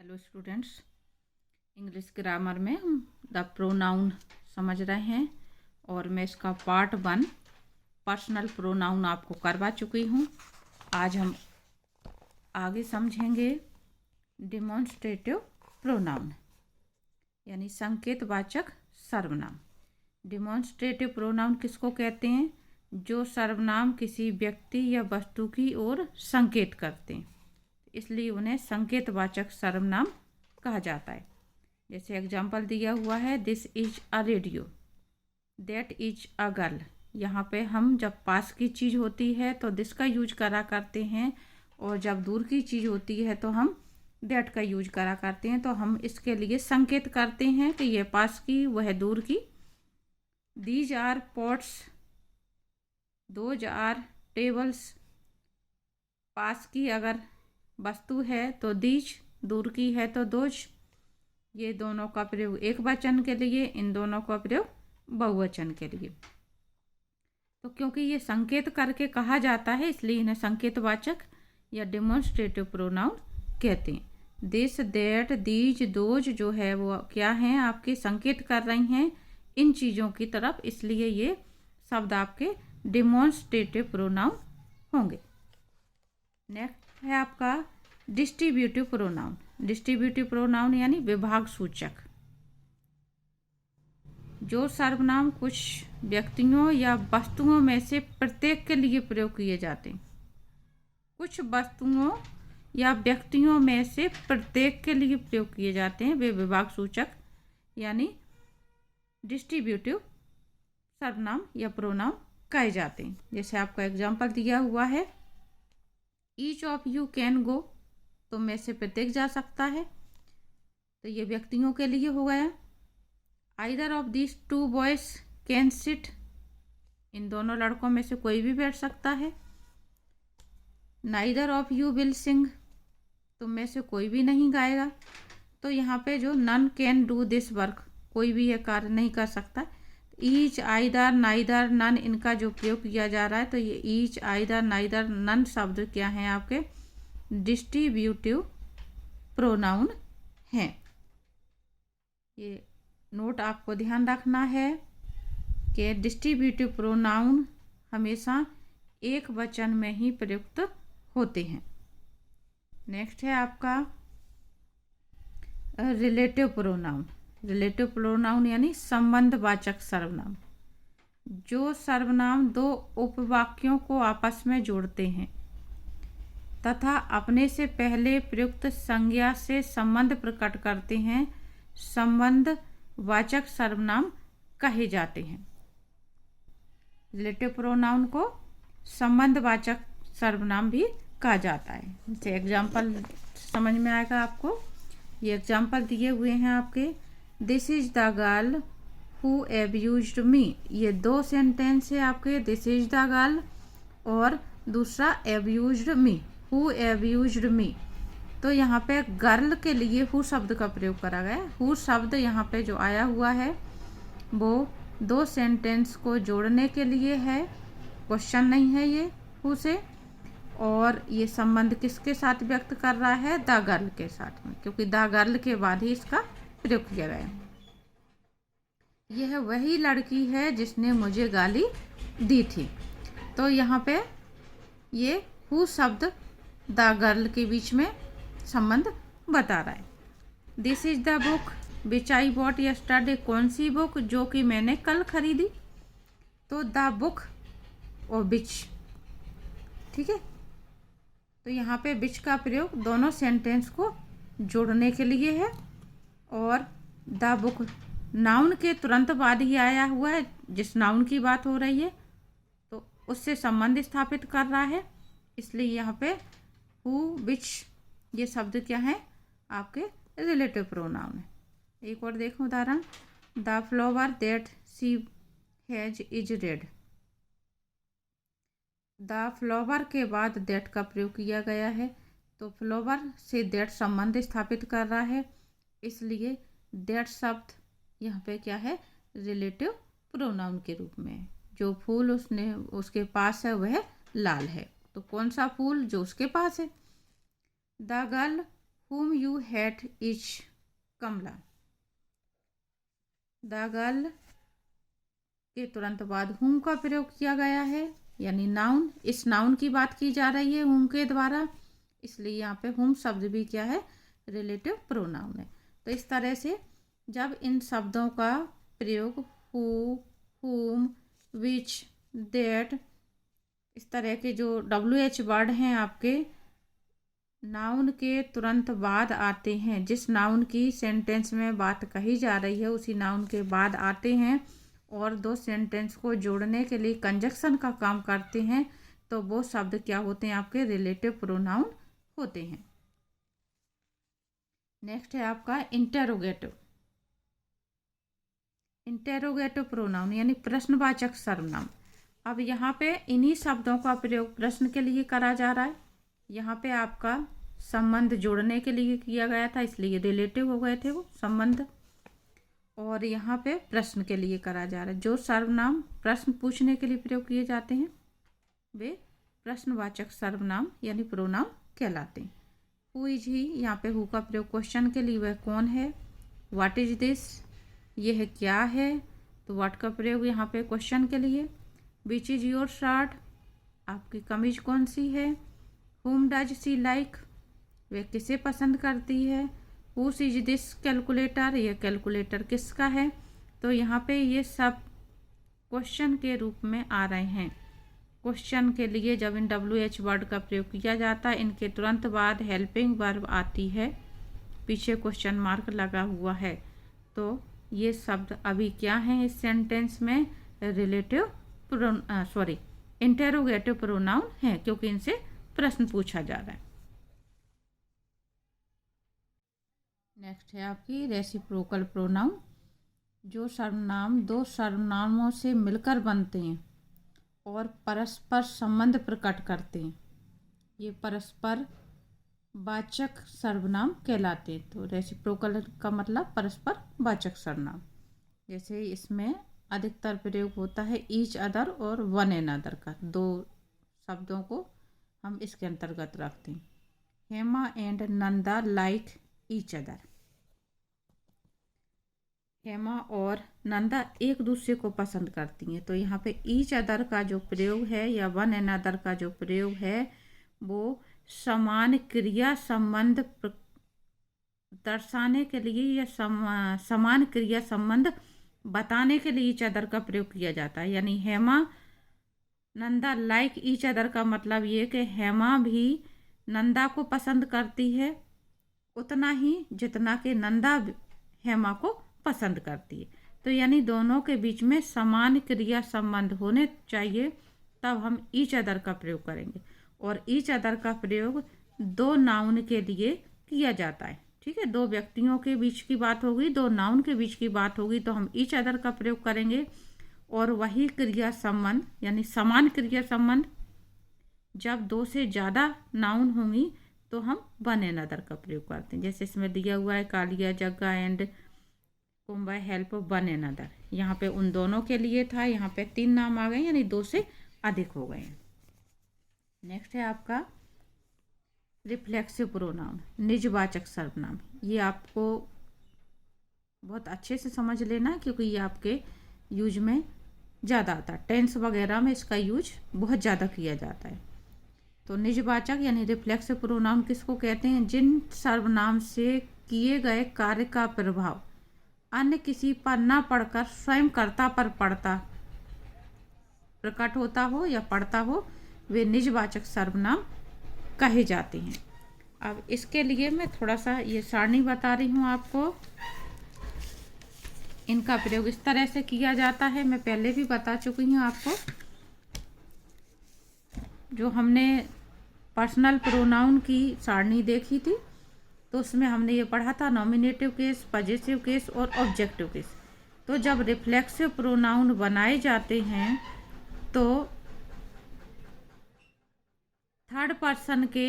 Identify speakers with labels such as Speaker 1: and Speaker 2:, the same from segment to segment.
Speaker 1: Hello students, English grammar में हम the pronoun समझ रहे हैं और मैं इसका पार्ट 1 पर्सनल प्रोनाउन आपको करवा चुकी हूँ। आज हम आगे समझेंगे डिमॉन्स्ट्रेटिव प्रोनाउन यानी संकेतवाचक सर्वनाम। डिमॉन्स्ट्रेटिव प्रोनाउन किसको कहते हैं? जो सर्वनाम किसी व्यक्ति या वस्तु की ओर संकेत करते हैं, इसलिए उन्हें संकेतवाचक सर्वनाम कहा जाता है। जैसे एग्जाम्पल दिया हुआ है, this is a radio, that is a girl. यहाँ पे हम जब पास की चीज़ होती है तो दिस का यूज करा करते हैं, और जब दूर की चीज़ होती है तो हम दैट का यूज करा करते हैं। तो हम इसके लिए संकेत करते हैं कि यह पास की, वह दूर की। These are pots, those are tables. पास की अगर वस्तु है तो दीज, दूर की है तो दोज। ये दोनों का प्रयोग एक वचन के लिए, इन दोनों का प्रयोग बहुवचन के लिए। तो क्योंकि ये संकेत करके कहा जाता है, इसलिए इन्हें संकेतवाचक या डिमॉन्स्ट्रेटिव प्रोनाउन कहते हैं। दिस, दैट, दीज, दोज जो है वो क्या हैं? आपके संकेत कर रही हैं इन चीज़ों की तरफ, इसलिए ये शब्द आपके डिमॉन्स्ट्रेटिव प्रोनाउन होंगे। नेक्स्ट है आपका डिस्ट्रीब्यूटिव प्रोनाउन। डिस्ट्रीब्यूटिव प्रोनाउन यानी विभाग सूचक। जो सर्वनाम कुछ व्यक्तियों या वस्तुओं में से प्रत्येक के लिए प्रयोग किए जाते हैं। कुछ वस्तुओं या व्यक्तियों में से प्रत्येक के लिए प्रयोग किए जाते हैं, वे विभाग सूचक यानी डिस्ट्रीब्यूटिव सर्वनाम या प्रोनाउन कहे जाते हैं। जैसे आपका एग्जाम्पल दिया हुआ है, each of you can go, तो में से प्रत्येक जा सकता है, तो ये व्यक्तियों के लिए हो गया। Either of this two boys can sit, इन दोनों लड़कों में से कोई भी बैठ सकता है। Neither of you will sing, तो में से कोई भी नहीं गाएगा। तो यहाँ पे जो none can do this work, कोई भी ये कार्य नहीं कर सकता। ईच, आइदर, नाइदर, नन, इनका जो प्रयोग किया जा रहा है, तो ये ईच, आइदर, नाइदर, नन शब्द क्या हैं? आपके डिस्ट्रीब्यूटिव प्रोनाउन हैं। ये नोट आपको ध्यान रखना है कि डिस्ट्रीब्यूटिव प्रोनाउन हमेशा एक वचन में ही प्रयुक्त होते हैं। नेक्स्ट है आपका रिलेटिव प्रोनाउन। रिलेटिव प्रोनाउन यानी संबंधवाचक सर्वनाम। जो सर्वनाम दो उपवाक्यों को आपस में जोड़ते हैं तथा अपने से पहले प्रयुक्त संज्ञा से संबंध प्रकट करते हैं, संबंधवाचक सर्वनाम कहे जाते हैं। रिलेटिव प्रोनाउन को संबंधवाचक सर्वनाम भी कहा जाता है। जैसे एग्जाम्पल समझ में आएगा आपको। ये एग्जाम्पल दिए हुए हैं आपके, this is the girl who abused me. ये दो सेंटेंस है आपके, दिस इज द गर्ल और दूसरा एब्यूज्ड मी, हु एब्यूज्ड मी। तो यहाँ पे गर्ल के लिए हु शब्द का प्रयोग करा गया। हु शब्द यहाँ पे जो आया हुआ है वो दो सेंटेंस को जोड़ने के लिए है, क्वेश्चन नहीं है ये हु से। और ये संबंध किसके साथ व्यक्त कर रहा है? द गर्ल के साथ में, क्योंकि द गर्ल के बाद ही इसका प्रयोग किया गया। यह वही लड़की है जिसने मुझे गाली दी थी। तो यहाँ पे ये हु शब्द द गर्ल के बीच में संबंध बता रहा है। This is the book which I bought yesterday, कौन सी बुक? जो कि मैंने कल खरीदी। तो द बुक और बिच, ठीक है। तो यहाँ पे बिच का प्रयोग दोनों सेंटेंस को जोड़ने के लिए है, और द बुक नाउन के तुरंत बाद ही आया हुआ है। जिस नाउन की बात हो रही है तो उससे संबंध स्थापित कर रहा है, इसलिए यहाँ पे हु, विच ये शब्द क्या है? आपके रिलेटिव प्रोनाउन है। एक और देखो उदाहरण, the flower that she has is red. The flower के बाद दैट का प्रयोग किया गया है, तो फ्लावर से दैट संबंध स्थापित कर रहा है, इसलिए दैट शब्द यहाँ पे क्या है? रिलेटिव प्रोनाउन के रूप में है। जो फूल उसके पास है वह लाल है, तो कौन सा फूल? जो उसके पास है। The girl whom you hate is Kamala. The girl के तुरंत बाद whom का प्रयोग किया गया है, यानी नाउन। इस नाउन की बात की जा रही है whom के द्वारा, इसलिए यहाँ पे whom शब्द भी क्या है, रिलेटिव प्रोनाउन है। तो इस तरह से जब इन शब्दों का प्रयोग हु, whom, which, that, इस तरह के जो WH वर्ड हैं आपके नाउन के तुरंत बाद आते हैं, जिस नाउन की सेंटेंस में बात कही जा रही है उसी नाउन के बाद आते हैं और दो सेंटेंस को जोड़ने के लिए कंजक्शन का काम करते हैं, तो वो शब्द क्या होते हैं, आपके रिलेटिव प्रोनाउन होते हैं। नेक्स्ट है आपका इंटेरोगेटिव। इंटेरोगेटिव प्रोनाउन यानी प्रश्नवाचक सर्वनाम। अब यहाँ पे इन्हीं शब्दों का प्रयोग प्रश्न के लिए करा जा रहा है। यहाँ पे आपका संबंध जोड़ने के लिए किया गया था, इसलिए रिलेटिव हो गए थे वो संबंध, और यहाँ पे प्रश्न के लिए करा जा रहा है। जो सर्वनाम प्रश्न पूछने के लिए प्रयोग किए जाते हैं वे प्रश्नवाचक सर्वनाम यानी प्रोनाउन कहलाते हैं। हु इज ही, यहाँ पे हु का प्रयोग क्वेश्चन के लिए, वह कौन है। व्हाट इज दिस, यह क्या है, तो व्हाट का प्रयोग यहाँ पे क्वेश्चन के लिए। विच इज योर शर्ट, आपकी कमीज कौन सी है। हुम डज सी लाइक, वह किसे पसंद करती है। हुस इज दिस कैलकुलेटर, यह कैलकुलेटर किसका है। तो यहाँ पे ये सब क्वेश्चन के रूप में आ रहे हैं। क्वेश्चन के लिए जब इन WH वर्ड का प्रयोग किया जाता है, इनके तुरंत बाद हेल्पिंग वर्ब आती है, पीछे क्वेश्चन मार्क लगा हुआ है, तो ये शब्द अभी क्या हैं इस सेंटेंस में, रिलेटिव इंटेरोगेटिव प्रोनाउन है, क्योंकि इनसे प्रश्न पूछा जा रहा है। नेक्स्ट है आपकी रेसिप्रोकल प्रोनाउन। जो सर्वनाम दो सर्वनामों से मिलकर बनते हैं और परस्पर संबंध प्रकट करते हैं, ये परस्पर वाचक सर्वनाम कहलाते हैं। तो रेसिप्रोकल का मतलब परस्पर वाचक सर्वनाम। जैसे इसमें अधिकतर प्रयोग होता है ईच अदर और वन एन अदर का, दो शब्दों को हम इसके अंतर्गत रखते हैं। Hema and Nanda like each other, Hema और नंदा एक दूसरे को पसंद करती हैं। तो यहाँ पे ईच अदर का जो प्रयोग है या वन एन अदर का जो प्रयोग है वो समान क्रिया संबंध दर्शाने के लिए या समान क्रिया संबंध बताने के लिए ईच अदर का प्रयोग किया जाता है। यानी Hema Nanda like each other का मतलब ये कि हेमा भी नंदा को पसंद करती है उतना ही जितना कि नंदा हेमा को पसंद करती है। तो यानी दोनों के बीच में समान क्रिया संबंध होने चाहिए, तब हम ईच अदर का प्रयोग करेंगे। और ईच अदर का प्रयोग दो नाउन के लिए किया जाता है। ठीक है, दो व्यक्तियों के बीच की बात होगी, दो नाउन के बीच की बात होगी, तो हम ईच अदर का प्रयोग करेंगे। और वही क्रिया संबंध यानी समान क्रिया संबंध जब दो से ज़्यादा नाउन होंगी तो हम वन एन अदर का प्रयोग करते हैं। जैसे इसमें दिया हुआ है Kalia Jagga and Kumbha help one another, यहाँ पे उन दोनों के लिए था, यहाँ पे तीन नाम आ गए यानी दो से अधिक हो गए हैं। नेक्स्ट है आपका रिफ्लेक्सिव प्रोनाउन, निजवाचक सर्वनाम। ये आपको बहुत अच्छे से समझ लेना क्योंकि ये आपके यूज में ज़्यादा आता है, टेंस वगैरह में इसका यूज बहुत ज़्यादा किया जाता है। तो निजवाचक यानी रिफ्लेक्सिव प्रोनाउन किसको कहते हैं, जिन सर्वनाम से किए गए कार्य का प्रभाव अन्य किसी पर न पड़कर स्वयं कर्ता पर पड़ता प्रकट होता हो या पड़ता हो, वे निजवाचक सर्वनाम कहे जाते हैं। अब इसके लिए मैं थोड़ा सा ये सारणी बता रही हूँ आपको। इनका प्रयोग इस तरह से किया जाता है, मैं पहले भी बता चुकी हूँ आपको। जो हमने पर्सनल प्रोनाउन की सारणी देखी थी तो उसमें हमने ये पढ़ा था नॉमिनेटिव केस, पजेसिव केस और ऑब्जेक्टिव केस। तो जब रिफ्लेक्सिव प्रोनाउन बनाए जाते हैं तो थर्ड पर्सन के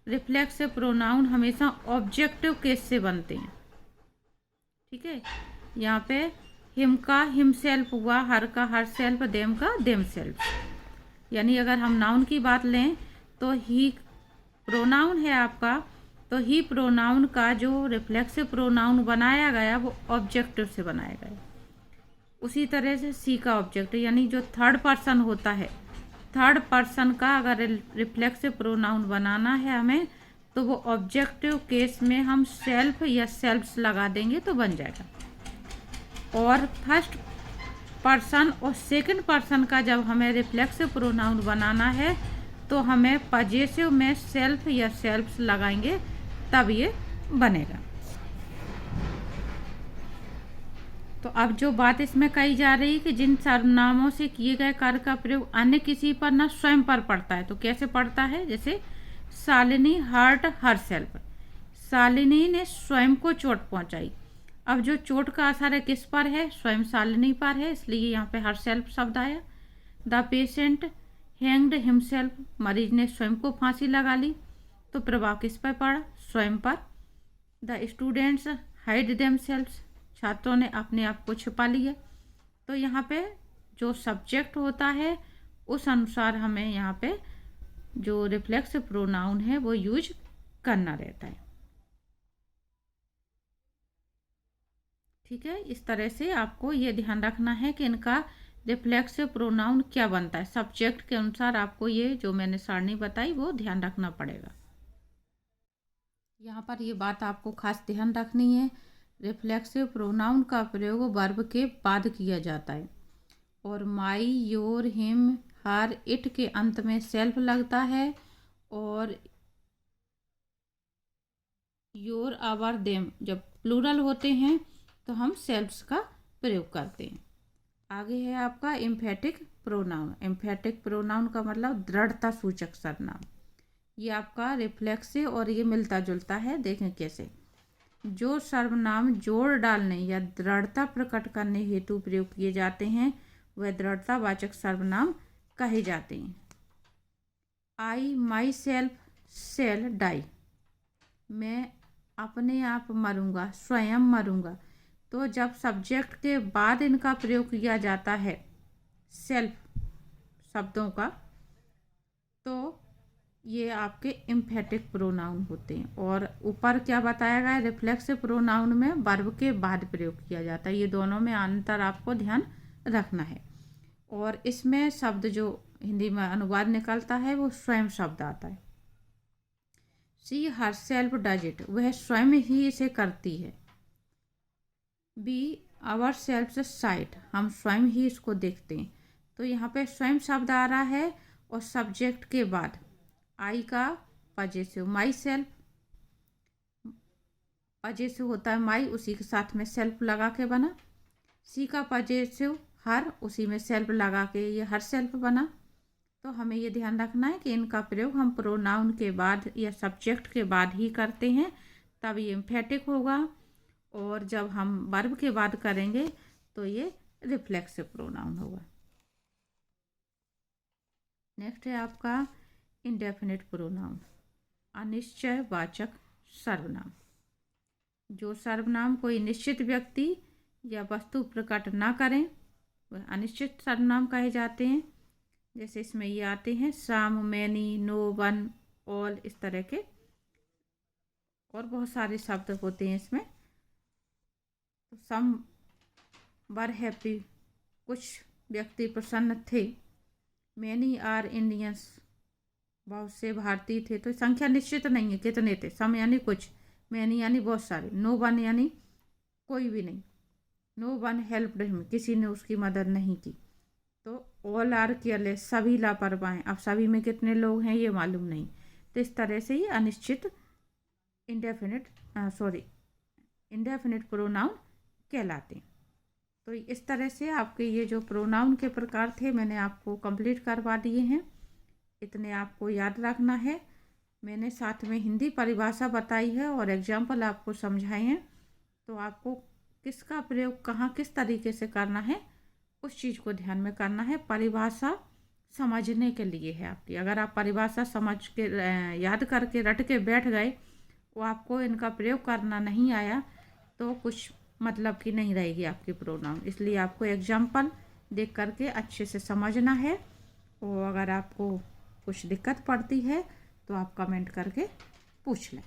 Speaker 1: रिफ्लेक्सिव प्रोनाउन हमेशा ऑब्जेक्टिव केस से बनते हैं। ठीक है, यहाँ पे हिम का हिमसेल्फ हुआ, हर का हर सेल्फ, देम का देम सेल्फ। यानी अगर हम नाउन की बात लें तो ही प्रोनाउन है आपका तो ही प्रोनाउन का जो रिफ्लेक्सिव प्रोनाउन बनाया गया वो ऑब्जेक्टिव से बनाया गया। उसी तरह से सी का ऑब्जेक्ट यानी जो थर्ड पर्सन होता है, थर्ड पर्सन का अगर रिफ्लेक्सिव प्रोनाउन बनाना है हमें, तो वो ऑब्जेक्टिव केस में हम सेल्फ या सेल्फ्स लगा देंगे तो बन जाएगा। और फर्स्ट पर्सन और सेकंड पर्सन का जब हमें रिफ्लेक्सिव प्रोनाउन बनाना है तो हमें पजेसिव में सेल्फ या सेल्फ्स लगाएंगे तब ये बनेगा। तो अब जो बात इसमें कही जा रही है कि जिन सर्वनामों से किए गए कार्य का प्रयोग अन्य किसी पर न स्वयं पर पड़ता है, तो कैसे पड़ता है? जैसे Shalini hurt herself, Shalini ने स्वयं को चोट पहुंचाई। अब जो चोट का असर है किस पर है? स्वयं शालिनी पर है, इसलिए यहाँ पे हर सेल्फ शब्द आया। द पेशेंट हैंग्ड हिमसेल्फ, मरीज ने स्वयं को फांसी लगा ली, तो प्रभाव किस पर पड़ा? स्वयं पर। द स्टूडेंट्स हाइड देमसेल्व्स, छात्रों ने अपने आप को छिपा लिया। तो यहाँ पे जो सब्जेक्ट होता है उस अनुसार हमें यहाँ पे जो रिफ्लेक्सिव प्रोनाउन है वो यूज करना रहता है। ठीक है, इस तरह से आपको ये ध्यान रखना है कि इनका रिफ्लेक्सिव प्रोनाउन क्या बनता है। सब्जेक्ट के अनुसार आपको ये जो मैंने सारणी बताई वो ध्यान रखना पड़ेगा। यहाँ पर ये बात आपको खास ध्यान रखनी है, रिफ्लेक्सिव प्रोनाउन का प्रयोग वर्ब के बाद किया जाता है और माई, योर, हिम, हर, इट के अंत में सेल्फ लगता है और योर, आवर, देम जब प्लूरल होते हैं तो हम सेल्फ्स का प्रयोग करते हैं। आगे है आपका एम्फेटिक प्रोनाउन। एम्फेटिक प्रोनाउन का मतलब दृढ़ता सूचक सर्वनाम। ये आपका रिफ्लेक्सिव और ये मिलता जुलता है। देखें कैसे। जो सर्वनाम जोड़ डालने या दृढ़ता प्रकट करने हेतु प्रयोग किए जाते हैं वह दृढ़तावाचक सर्वनाम कहे जाते हैं। आई माई सेल्फ शेल डाई, मैं अपने आप मरूंगा, स्वयं मरूंगा। तो जब सब्जेक्ट के बाद इनका प्रयोग किया जाता है सेल्फ शब्दों का, तो ये आपके एम्फेटिक प्रोनाउन होते हैं। और ऊपर क्या बताया गया है, रिफ्लेक्सिव प्रोनाउन में वर्ब के बाद प्रयोग किया जाता है। ये दोनों में अंतर आपको ध्यान रखना है। और इसमें शब्द जो हिंदी में अनुवाद निकलता है वो स्वयं शब्द आता है। सी हर सेल्फ डज इट, वह स्वयं ही इसे करती है। बी आवर सेल्फ साइट, हम स्वयं ही इसको देखते हैं। तो यहाँ पे स्वयं शब्द आ रहा है और सब्जेक्ट के बाद आई का पजेसिव माई सेल्फ, पजेसिव होता है माई, उसी के साथ में सेल्फ लगा के बना। सी का पजेसिव हर, उसी में सेल्फ लगा के ये हर सेल्फ बना। तो हमें ये ध्यान रखना है कि इनका प्रयोग हम प्रोनाउन के बाद या सब्जेक्ट के बाद ही करते हैं, तब ये एम्फेटिक होगा। और जब हम वर्ब के बाद करेंगे तो ये रिफ्लेक्सिव प्रोनाउन होगा। नेक्स्ट है आपका इंडेफिनिट प्रोनाउन, अनिश्चयवाचक सर्वनाम। जो सर्वनाम कोई निश्चित व्यक्ति या वस्तु प्रकट ना करें वह अनिश्चित सर्वनाम कहे जाते हैं। जैसे इसमें ये आते हैं सम, मैनी, नो, वन, ऑल, इस तरह के और बहुत सारे शब्द होते हैं इसमें। सम वर हैप्पी, कुछ व्यक्ति प्रसन्न थे। मैनी आर इंडियंस, बहुत से भारतीय थे। तो संख्या निश्चित नहीं है कितने थे। सम यानी कुछ, मैनी यानी बहुत सारे, नो वन यानी कोई भी नहीं। नो वन हेल्प्ड हिम, किसी ने उसकी मदद नहीं की। तो ऑल आर केयरलेस, सभी लापरवाह हैं। अब सभी में कितने लोग हैं ये मालूम नहीं। तो इस तरह से ये अनिश्चित इंडेफिनिट प्रोनाउन कहलाते हैं। तो इस तरह से आपके ये जो प्रोनाउन के प्रकार थे मैंने आपको कंप्लीट करवा दिए हैं। इतने आपको याद रखना है। मैंने साथ में हिंदी परिभाषा बताई है और एग्जाम्पल आपको समझाए हैं। तो आपको किसका प्रयोग कहाँ किस तरीके से करना है उस चीज़ को ध्यान में करना है। परिभाषा समझने के लिए है आपकी। अगर आप परिभाषा समझ के याद करके रट के बैठ गए, वो आपको इनका प्रयोग करना नहीं आया तो कुछ मतलब की नहीं रहेगी आपकी प्रोनाउन। इसलिए आपको एग्जाम्पल देख करके अच्छे से समझना है। और अगर आपको कुछ दिक्कत पड़ती है तो आप कमेंट करके पूछ लें।